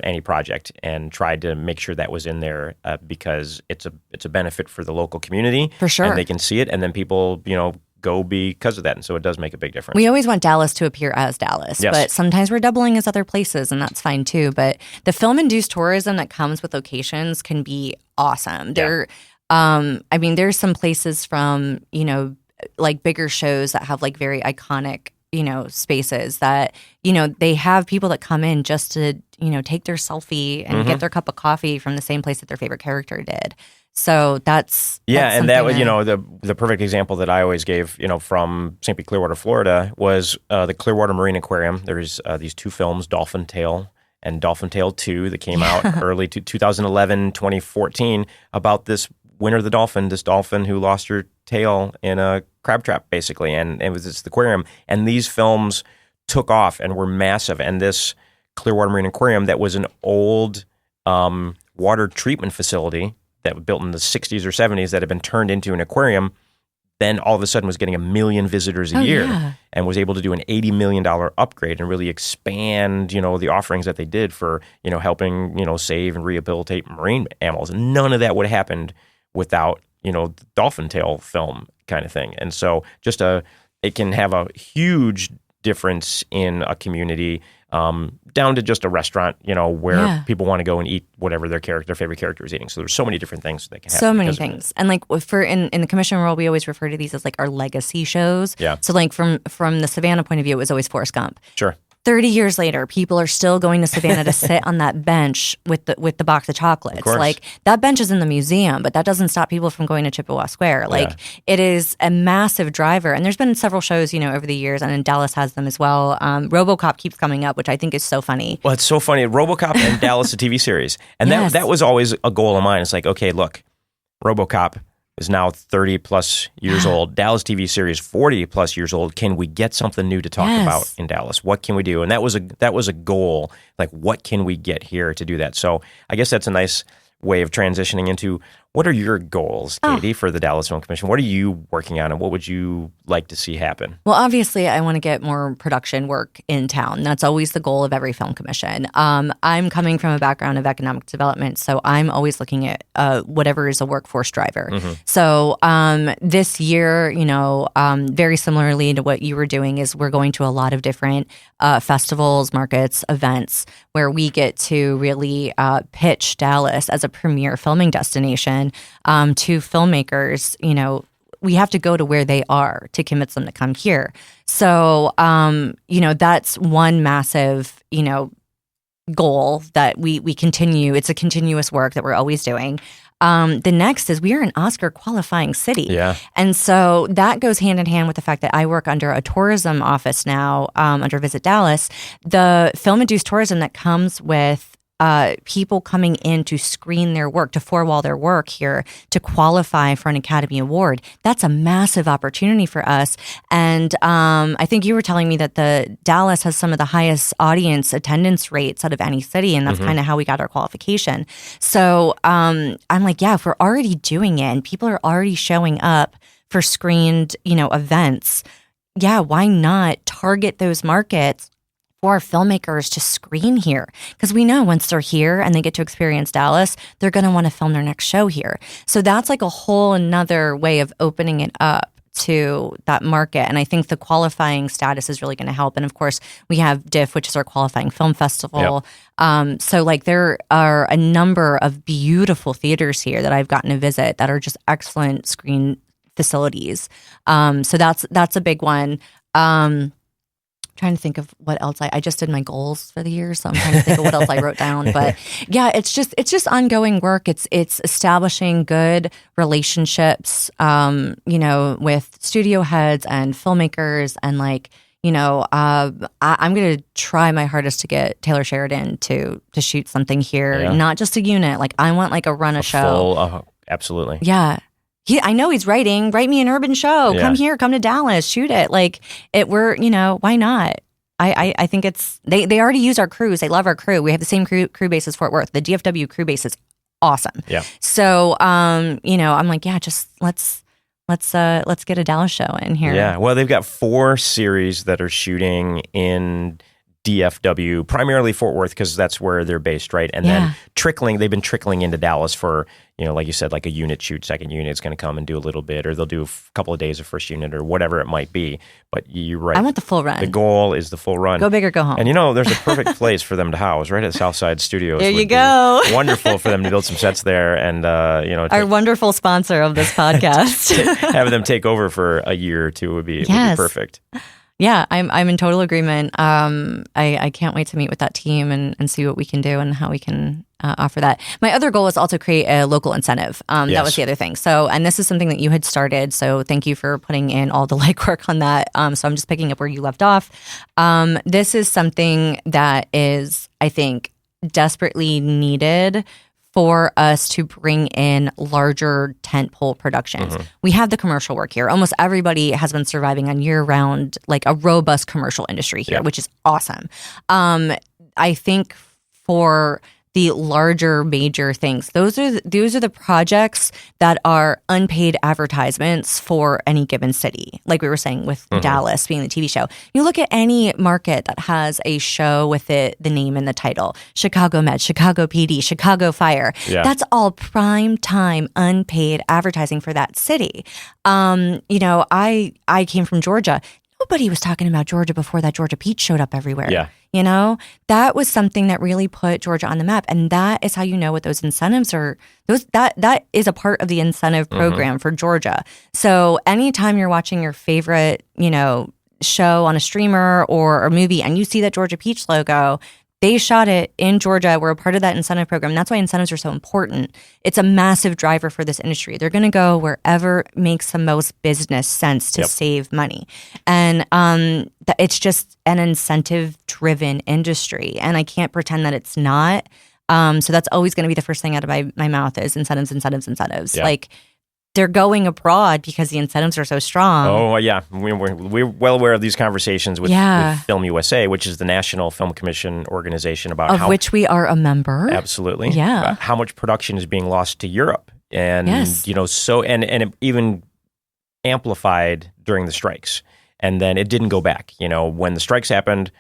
any project and tried to make sure that was in there because it's a benefit for the local community. For sure. And they can see it and then people, go because of that. And so it does make a big difference. We always want Dallas to appear as Dallas, but sometimes we're doubling as other places and that's fine too. But the film-induced tourism that comes with locations can be awesome. There's some places from, like bigger shows that have like very iconic spaces that, they have people that come in just to, take their selfie and get their cup of coffee from the same place that their favorite character did. So that's and that was, the perfect example that I always gave, from St. Pete, Clearwater, Florida was the Clearwater Marine Aquarium. There's these two films, Dolphin Tale and Dolphin Tale 2 that came out early 2011, 2014 about this Winter the Dolphin, this dolphin who lost her tail in a crab trap, basically, and it was the aquarium. And these films took off and were massive. And this Clearwater Marine Aquarium that was an old water treatment facility that was built in the 60s or 70s that had been turned into an aquarium, then all of a sudden was getting 1 million visitors a year and was able to do an $80 million upgrade and really expand, the offerings that they did for, helping, save and rehabilitate marine animals. And none of that would have happened without, the Dolphin Tale film kind of thing. And so it can have a huge difference in a community, down to just a restaurant, where people want to go and eat whatever their favorite character is eating. So there's so many different things that can happen. So many things. And like in the commission world, we always refer to these as like our legacy shows. Yeah. So like from the Savannah point of view, it was always Forrest Gump. Sure. 30 years later, people are still going to Savannah to sit on that bench with the box of chocolates. Of course. Like that bench is in the museum, but that doesn't stop people from going to Chippewa Square. Like it is a massive driver. And there's been several shows, over the years, and Dallas has them as well. RoboCop keeps coming up, which I think is so funny. Well, it's so funny. RoboCop and Dallas, the TV series. And that was always a goal of mine. It's like, okay, look, RoboCop is now 30 plus years old. Dallas TV series 40 plus years old. Can we get something new to talk about in Dallas? What can we do? And that was a goal. Like, what can we get here to do that? So I guess that's a nice way of transitioning into what are your goals, Katie, for the Dallas Film Commission? What are you working on and what would you like to see happen? Well, obviously, I want to get more production work in town. That's always the goal of every film commission. I'm coming from a background of economic development, so I'm always looking at whatever is a workforce driver. Mm-hmm. So this year, very similarly to what you were doing, is we're going to a lot of different festivals, markets, events, where we get to really pitch Dallas as a premier filming destination to filmmakers. We have to go to where they are to convince them to come here. So, that's one massive, goal that we continue. It's a continuous work that we're always doing. The next is we are an Oscar qualifying city. Yeah. And so that goes hand in hand with the fact that I work under a tourism office now, under Visit Dallas. The film-induced tourism that comes with people coming in to screen their work, to four-wall their work here, to qualify for an Academy Award. That's a massive opportunity for us. And I think you were telling me that the Dallas has some of the highest audience attendance rates out of any city, and that's kind of how we got our qualification. So I'm like, if we're already doing it and people are already showing up for screened, events, why not target those markets for filmmakers to screen here, because we know once they're here and they get to experience Dallas, they're going to want to film their next show here. So that's like a whole another way of opening it up to that market. And I think the qualifying status is really going to help. And of course, we have DIFF, which is our qualifying film festival. Yep. So like there are a number of beautiful theaters here that I've gotten to visit that are just excellent screen facilities. So that's a big one. Trying to think of what else I just did my goals for the year, so I'm trying to think of what else I wrote down. But yeah, it's just ongoing work. It's establishing good relationships, with studio heads and filmmakers, and like, I'm going to try my hardest to get Taylor Sheridan to shoot something here, not just a unit. Like I want like a show. Full, absolutely. Yeah. I know he's write me an urban show. Yeah. Come here, come to Dallas, shoot it. Like why not? I think it's, they already use our crews. They love our crew. We have the same crew base as Fort Worth. The DFW crew base is awesome. Yeah. So, I'm like, yeah, just let's get a Dallas show in here. Yeah. Well, they've got 4 series that are shooting in DFW, primarily Fort Worth, because that's where they're based, right? And then they've been trickling into Dallas for, like you said, like a unit shoot, second unit's going to come and do a little bit, or they'll do a couple of days of first unit or whatever it might be. But you're right. I want the full run. The goal is the full run. Go big or go home. And there's a perfect place for them to house, right at Southside Studios. There you go. Wonderful for them to build some sets there, and our wonderful sponsor of this podcast. Having them take over for a year or two would be perfect. Yeah, I'm in total agreement. I can't wait to meet with that team and see what we can do and how we can offer that. My other goal is also create a local incentive. That was the other thing. So, and this is something that you had started. So thank you for putting in all the legwork on that. So I'm just picking up where you left off. This is something that is, I think, desperately needed for us to bring in larger tentpole productions. Mm-hmm. We have the commercial work here. Almost everybody has been surviving on year-round, like a robust commercial industry here, which is awesome. I think for the larger major things, those are the projects that are unpaid advertisements for any given city. Like we were saying with Dallas being the TV show. You look at any market that has a show with the name and the title, Chicago Med, Chicago PD, Chicago Fire. Yeah. That's all prime time unpaid advertising for that city. I came from Georgia. Nobody was talking about Georgia before that Georgia Peach showed up everywhere. Yeah. That was something that really put Georgia on the map. And that is how you know what those incentives are. That is a part of the incentive program for Georgia. So anytime you're watching your favorite, show on a streamer or a movie and you see that Georgia Peach logo, they shot it in Georgia. We're a part of that incentive program. And that's why incentives are so important. It's a massive driver for this industry. They're going to go wherever makes the most business sense to save money. And it's just an incentive-driven industry. And I can't pretend that it's not. So that's always going to be the first thing out of my mouth is incentives. Yeah. Like, they're going abroad because the incentives are so strong. Oh, yeah. We're well aware of these conversations with Film USA, which is the National Film Commission organization about which we are a member. Absolutely. Yeah. How much production is being lost to Europe. And, and it even amplified during the strikes. And then it didn't go back. When the strikes happened,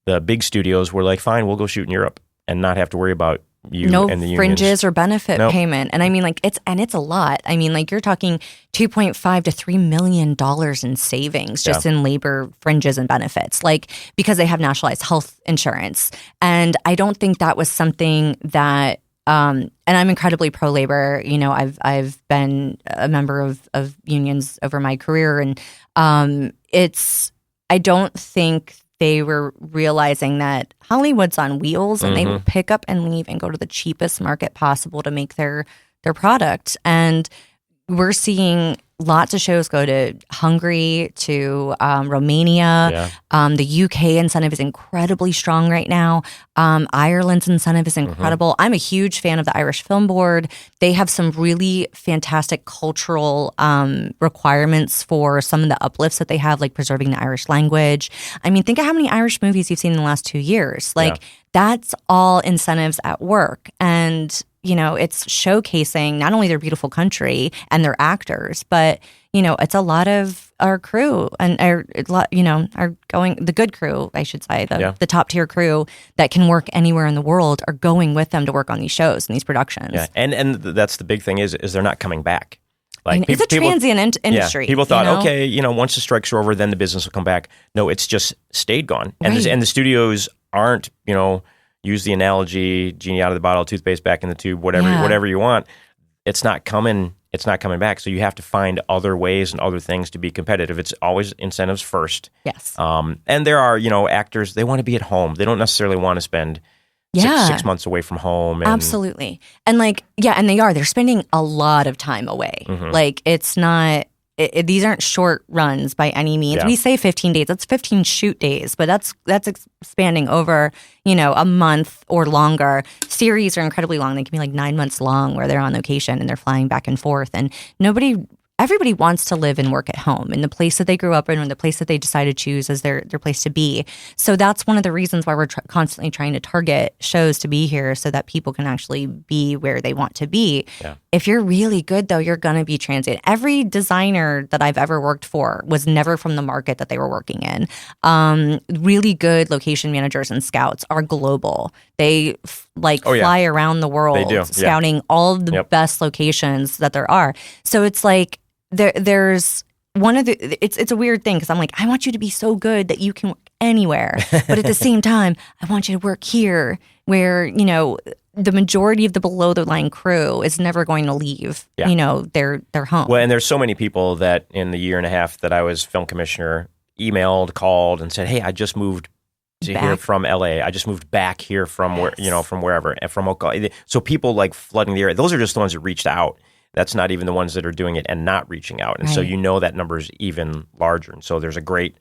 the big studios were like, fine, we'll go shoot in Europe and not have to worry about no and the fringes unions. Or benefit payment. And I mean, like, it's a lot. I mean, like, you're talking $2.5 to $3 million in savings just in labor fringes and benefits, like, because they have nationalized health insurance. And I don't think that was something that, and I'm incredibly pro-labor. I've been a member of unions over my career. And I don't think they were realizing that Hollywood's on wheels and they will pick up and leave and go to the cheapest market possible to make their product. And we're seeing lots of shows go to Hungary, to Romania. Yeah. The UK incentive is incredibly strong right now. Ireland's incentive is incredible. I'm a huge fan of the Irish Film Board. They have some really fantastic cultural requirements for some of the uplifts that they have, like preserving the Irish language. I mean, think of how many Irish movies you've seen in the last 2 years. Like, that's all incentives at work. And it's showcasing not only their beautiful country and their actors, but, it's a lot of our crew and our the good crew, I should say, the top tier crew that can work anywhere in the world are going with them to work on these shows and these productions. Yeah. And that's the big thing is they're not coming back. Like it's a transient industry. Yeah, people thought, okay, once the strikes are over, then the business will come back. No, it's just stayed gone. And, right. And the studios aren't, use the analogy, genie out of the bottle, toothpaste back in the tube, whatever you want. It's not coming back. So you have to find other ways and other things to be competitive. It's always incentives first. Yes. And there are, actors, they want to be at home. They don't necessarily want to spend six months away from home. And, absolutely. And and they're spending a lot of time away. Mm-hmm. Like it's not, these aren't short runs by any means. Yeah. We say 15 days, that's 15 shoot days, but that's expanding over, a month or longer. Series are incredibly long. They can be like 9 months long where they're on location and they're flying back and forth. And everybody wants to live and work at home in the place that they grew up in or the place that they decide to choose as their place to be. So that's one of the reasons why we're constantly trying to target shows to be here so that people can actually be where they want to be. Yeah. If you're really good, though, you're going to be transient. Every designer that I've ever worked for was never from the market that they were working in. Really good location managers and scouts are global. They fly around the world scouting all of the best locations that there are. So it's like, there's one of the it's a weird thing because I'm like, I want you to be so good that you can work anywhere, but at the same time I want you to work here where the majority of the below the line crew is never going to leave their home. Well, and there's so many people that in the year and a half that I was film commissioner emailed, called and said, hey, I just moved here from LA. I just moved back here from where from wherever, from Oklahoma. So people like flooding the area. Those are just the ones that reached out. That's not even the ones that are doing it and not reaching out. And so that number is even larger. And so there's a great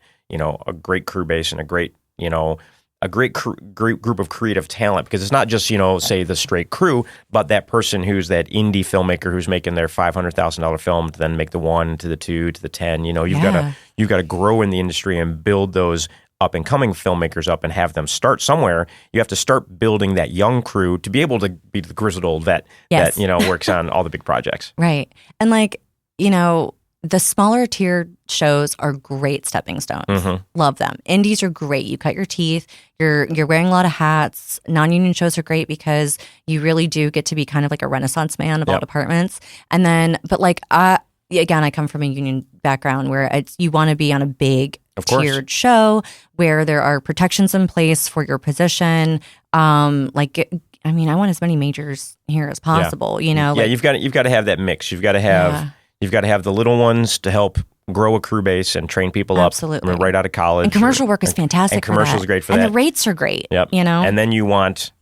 crew base and a great group of creative talent because it's not just, say the straight crew, but that person who's that indie filmmaker who's making their $500,000 film to then make the 1 to the 2 to the 10. You've got to grow in the industry and build those up and coming filmmakers up and have them start somewhere. You have to start building that young crew to be able to be the grizzled old vet that works on all the big projects. Right. And the smaller tier shows are great stepping stones. Mm-hmm. Love them. Indies are great. You cut your teeth. You're wearing a lot of hats. Non-union shows are great because you really do get to be kind of like a Renaissance man of all departments. And then, again, I come from a union background where you want to be on a big tiered show where there are protections in place for your position. I want as many majors here as possible. Yeah, you've got to have that mix. You've got to have the little ones to help grow a crew base and train people up right out of college. And commercial work is fantastic. And commercial is great for that. And the rates are great. Yep. And then you want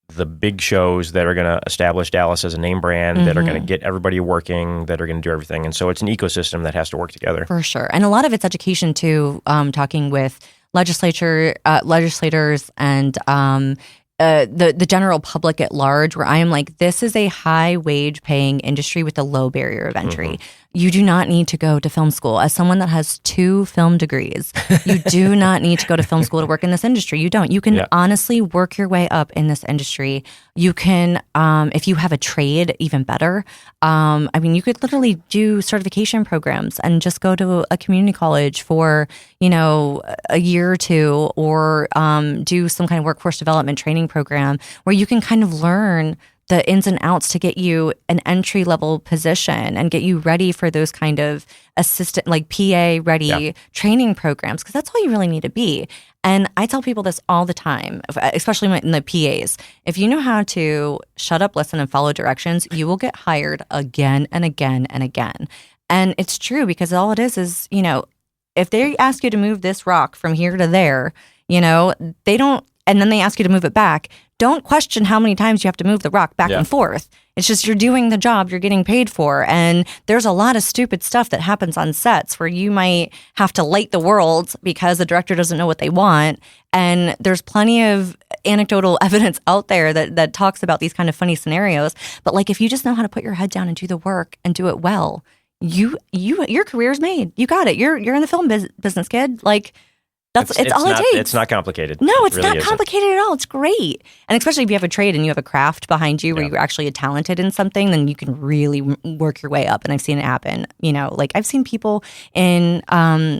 the big shows that are going to establish Dallas as a name brand, that are going to get everybody working, that are going to do everything. And so it's an ecosystem that has to work together. For sure. And a lot of it's education too, talking with legislators and the general public at large, where I am like, this is a high wage paying industry with a low barrier of entry. Mm-hmm. You do not need to go to film school. As someone that has 2 film degrees, you do not need to go to film school to work in this industry. You don't. You can honestly work your way up in this industry. You can, if you have a trade, even better. You could literally do certification programs and just go to a community college for, a year or 2, or do some kind of workforce development training program where you can kind of learn the ins and outs to get you an entry level position and get you ready for those kind of assistant, like PA ready training programs, because that's all you really need to be. And I tell people this all the time, especially in the PAs. If you know how to shut up, listen, and follow directions, you will get hired again and again and again. And it's true, because all it is, if they ask you to move this rock from here to there, they don't, and then they ask you to move it back, don't question how many times you have to move the rock back and forth. It's just you're doing the job you're getting paid for. And there's a lot of stupid stuff that happens on sets where you might have to light the world because the director doesn't know what they want. And there's plenty of anecdotal evidence out there that talks about these kind of funny scenarios. But if you just know how to put your head down and do the work and do it well, your career's made. You got it. You're in the film business, kid. It's all it takes. It's not complicated. No, it it's really not complicated at all. It's great. And especially if you have a trade and you have a craft behind you where you're actually talented in something, then you can really work your way up. And I've seen it happen. You know, like I've seen people in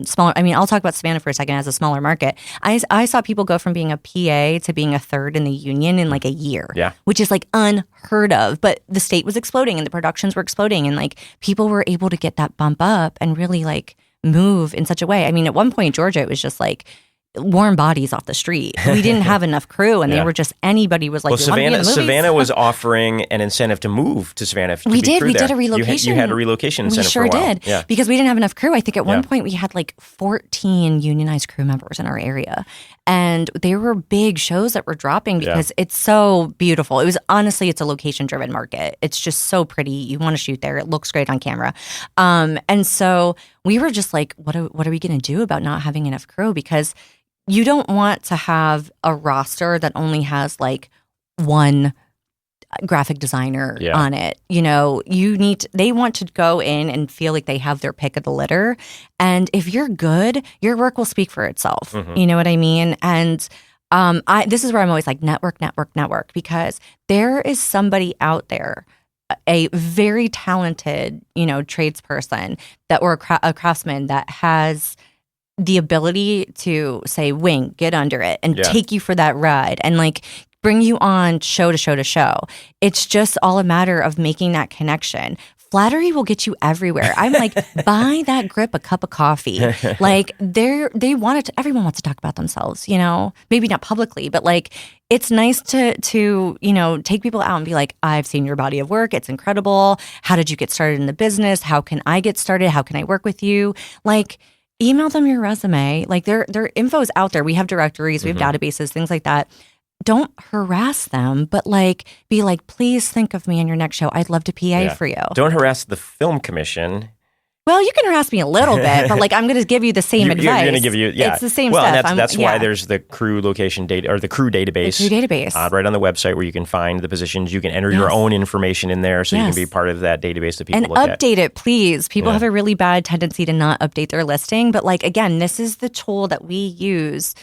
smaller, I mean, I'll talk about Savannah for a second as a smaller market. I saw people go from being a PA to being a third in the union in like a year, which is like unheard of. But the state was exploding and the productions were exploding and like people were able to get that bump up and really like move in such a way. I mean, at one point, Georgia, it was just like warm bodies off the street. We didn't have enough crew, and they were just anybody was like. Well, Savannah was offering an incentive to move to Savannah. We did a relocation. You had a relocation incentive. We sure for a while. did, because we didn't have enough crew. I think at one point we had like 14 unionized crew members in our area, and they were big shows that were dropping because it's so beautiful. It was honestly, it's a location-driven market. It's just so pretty. You want to shoot there. It looks great on camera, and so we were just like, what are we going to do about not having enough crew? Because you don't want to have a roster that only has like one graphic designer on it. You know, they want to go in and feel like they have their pick of the litter. And if you're good, your work will speak for itself. Mm-hmm. You know what I mean? And this is where I'm always like network, because there is somebody out there, a very talented, you know, tradesperson or a craftsman that has the ability to say, Wing, get under it and take you for that ride and like bring you on show to show to show. It's just all a matter of making that connection. Flattery will get you everywhere. I'm like, buy that grip a cup of coffee. Like everyone wants to talk about themselves, you know, maybe not publicly, but like, it's nice to, you know, take people out and be like, I've seen your body of work. It's incredible. How did you get started in the business? How can I get started? How can I work with you? Like, email them your resume. Like their info is out there. We have directories, we have databases, things like that. Don't harass them, but like be like, please think of me in your next show. I'd love to PA for you. Don't harass the film commission. Well, you can harass me a little bit, but like I'm going to give you the same advice. You're going to give you, it's the same stuff. Well, and that's why there's the crew location data or the crew database. The crew database. Right on the website where you can find the positions. You can enter your own information in there so you can be part of that database that people look at. And update it, please. People have a really bad tendency to not update their listing. But like, again, this is the tool that we use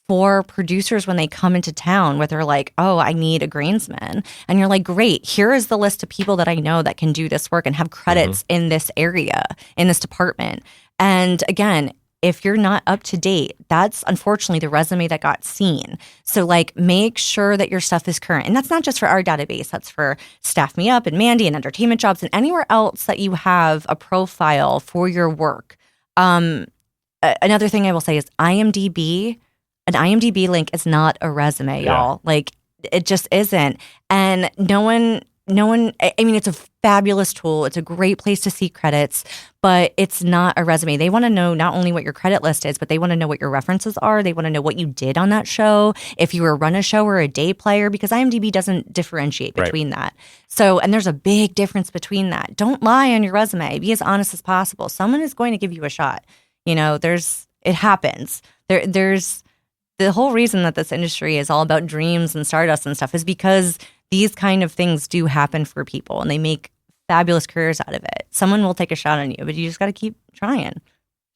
for producers when they come into town where they're like, oh, I need a greensman. And you're like, great, here is the list of people that I know that can do this work and have credits in this area, in this department. And again, if you're not up to date, that's unfortunately the resume that got seen. So like make sure that your stuff is current. And that's not just for our database. That's for Staff Me Up and Mandy and Entertainment Jobs and anywhere else that you have a profile for your work. Another thing I will say is IMDb. An IMDb link is not a resume, y'all. Like, it just isn't. And no one, I mean, it's a fabulous tool. It's a great place to see credits, but it's not a resume. They want to know not only what your credit list is, but they want to know what your references are. They want to know what you did on that show, if you were a run a show or a day player, because IMDb doesn't differentiate between that. So, and there's a big difference between that. Don't lie on your resume. Be as honest as possible. Someone is going to give you a shot. You know, it happens. There's the whole reason that this industry is all about dreams and stardust and stuff is because these kind of things do happen for people and they make fabulous careers out of it. Someone will take a shot on you, but you just got to keep trying.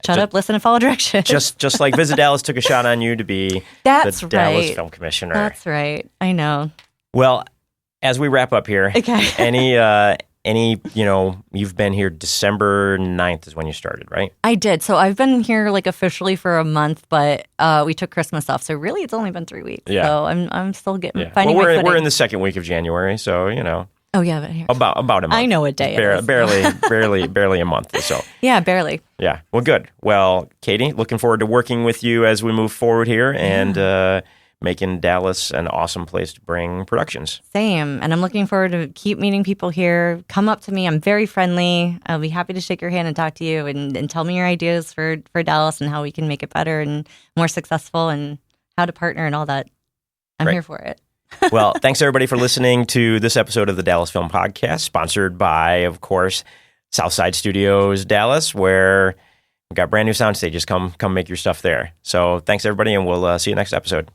Shut up, listen, and follow directions. Just like Visit Dallas took a shot on you to be the Dallas Film Commissioner. That's right. I know. Well, as we wrap up here, any, you know, you've been here December 9th is when you started, right? I did. So I've been here like officially for a month, but we took Christmas off. So really it's only been 3 weeks. Yeah. So I'm still finding my footing. We're in the second week of January, so, you know. Oh, yeah. But here. About a month. I know what day it is. Barely a month or so. Yeah, barely. Yeah. Well, good. Well, Katie, looking forward to working with you as we move forward here and making Dallas an awesome place to bring productions. Same. And I'm looking forward to keep meeting people here. Come up to me. I'm very friendly. I'll be happy to shake your hand and talk to you and tell me your ideas for Dallas and how we can make it better and more successful and how to partner and all that. I'm here for it. Well, thanks everybody for listening to this episode of the Dallas Film Podcast, sponsored by, of course, Southside Studios Dallas, where we've got brand new sound stages. Come make your stuff there. So thanks everybody, and we'll see you next episode.